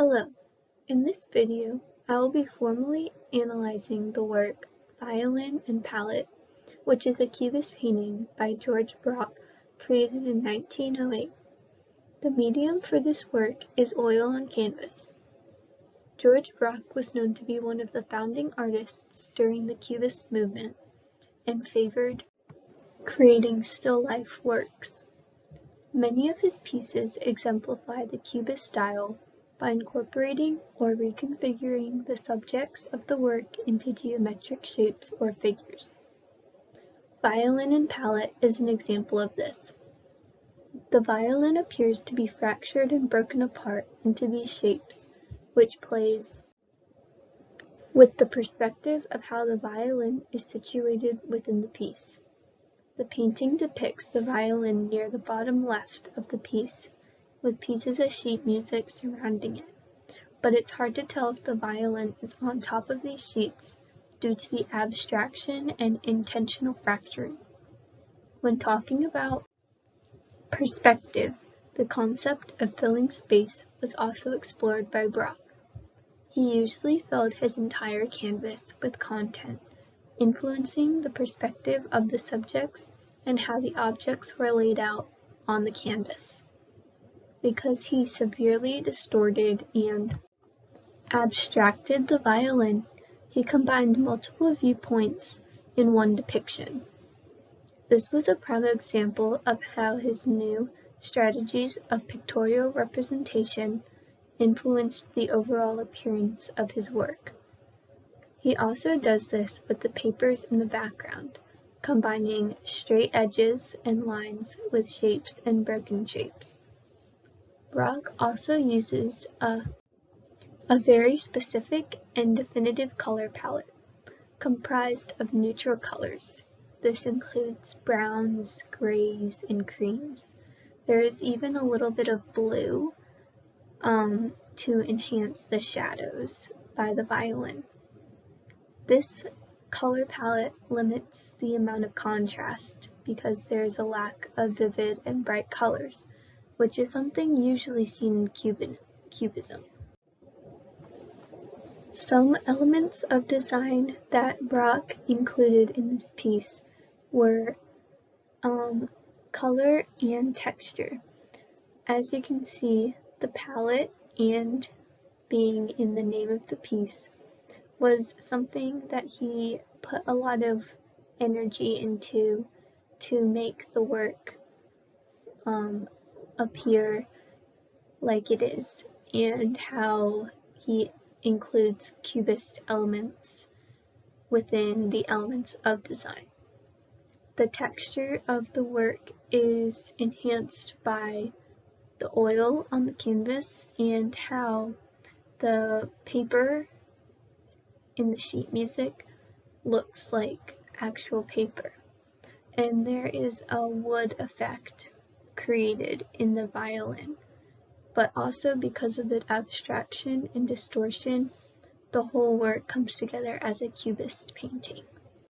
Hello, in this video I will be formally analyzing the work Violin and Palette, which is a Cubist painting by George Braque created in 1908. The medium for this work is oil on canvas. George Braque was known to be one of the founding artists during the Cubist movement and favored creating still life works. Many of his pieces exemplify the Cubist style by incorporating or reconfiguring the subjects of the work into geometric shapes or figures. Violin and Palette is an example of this. The violin appears to be fractured and broken apart into these shapes, which plays with the perspective of how the violin is situated within the piece. The painting depicts the violin near the bottom left of the piece, with pieces of sheet music surrounding it, but it's hard to tell if the violin is on top of these sheets due to the abstraction and intentional fracturing. When talking about perspective, the concept of filling space was also explored by Braque. He usually filled his entire canvas with content, influencing the perspective of the subjects and how the objects were laid out on the canvas. Because he severely distorted and abstracted the violin, he combined multiple viewpoints in one depiction. This was a prime example of how his new strategies of pictorial representation influenced the overall appearance of his work. He also does this with the papers in the background, combining straight edges and lines with shapes and broken shapes. Braque also uses a very specific and definitive color palette, comprised of neutral colors. This includes browns, grays, and creams. There is even a little bit of blue to enhance the shadows by the violin. This color palette limits the amount of contrast because there is a lack of vivid and bright colors, which is something usually seen in Cubism. Some elements of design that Braque included in this piece were color and texture. As you can see, the palette, and being in the name of the piece, was something that he put a lot of energy into to make the work appear like it is, and how he includes Cubist elements within the elements of design. The texture of the work is enhanced by the oil on the canvas and how the paper in the sheet music looks like actual paper. And there is a wood effect created in the violin, but also because of the abstraction and distortion, the whole work comes together as a Cubist painting.